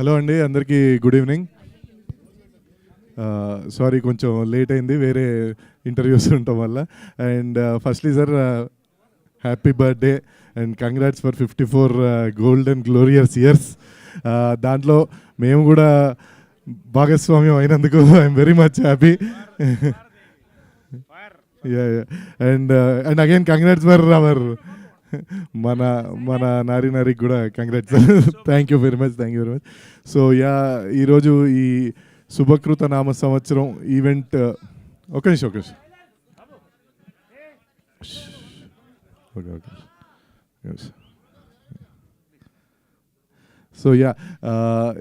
Hello అండి, అందరికీ good evening. Sorry కొంచెం లేట్ అయింది, వేరే ఇంటర్వ్యూస్ ఉండటం వల్ల. And firstly sir, happy birthday and congrats for 54 gold and glorious years. దాంట్లో మేము కూడా భాగస్వామ్యం అయినందుకు I'm very much happy. And again congrats for hour మన నారికి కూడా congrats. Thank you very much. So ఈరోజు ఈ శుభకృత నామ సంవత్సరం ఈవెంట్, ఒక నిమిషం ఓకే. సో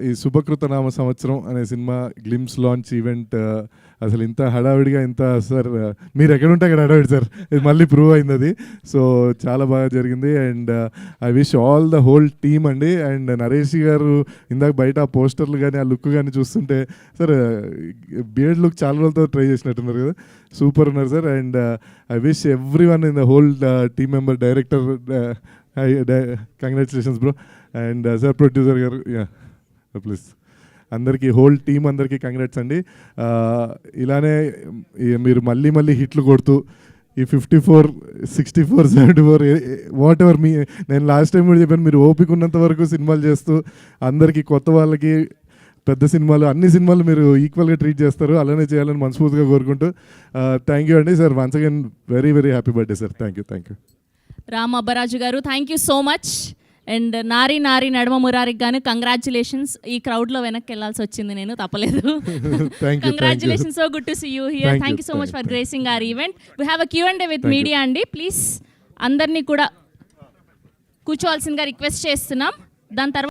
ఈ శుభకృత నామ సంవత్సరం అనే సినిమా గ్లిమ్స్ లాంచ్ ఈవెంట్ అసలు ఇంత హడావిడిగా సార్ మీరు ఎక్కడ ఉంటే అక్కడ హడావిడి సార్, ఇది మళ్ళీ ప్రూవ్ అయింది అది. సో చాలా బాగా జరిగింది and I wish all the whole team అండి. అండ్ నరేష్ గారు ఇందాక బయట ఆ పోస్టర్లు కానీ ఆ లుక్ కానీ చూస్తుంటే సార్ బియర్డ్ లుక్ చాలా రోజులతో ట్రై చేసినట్టున్నారు కదా, సూపర్ ఉన్నారు sir. And I wish every one in the whole team member, director, congratulations bro. And sir producer గారు, ప్లీజ్ అందరికీ, హోల్ టీమ్ అందరికీ కంగ్రాట్స్ అండి. ఇలానే మీరు మళ్ళీ హిట్లు కొడుతూ ఈ 54, 64, 74 వాట్ ఎవర్ నేను లాస్ట్ టైం కూడా చెప్పాను, మీరు ఓపిక ఉన్నంత వరకు సినిమాలు చేస్తూ అందరికీ, కొత్త వాళ్ళకి, పెద్ద సినిమాలు, అన్ని సినిమాలు మీరు ఈక్వల్గా ట్రీట్ చేస్తారు. అలానే చేయాలని మనస్ఫూర్తిగా కోరుకుంటూ థ్యాంక్ యూ అండి sir. Once again very happy birthday sir. Thank you. Ram Abbaraju garu, thank you so much. And నారి నడుమ మురారికి గాను కంగ్రాచులేషన్స్. ఈ క్రౌడ్లో వెనక్కి వెళ్ళాల్సి వచ్చింది, నేను తప్పలేదు. Congratulations, so good to see you here. Thank you so much for gracing our event. We have a Q&A with media అండి. ప్లీజ్ అందరినీ కూడా కూర్చోవాల్సిందిగా రిక్వెస్ట్ చేస్తున్నాం. దాని తర్వాత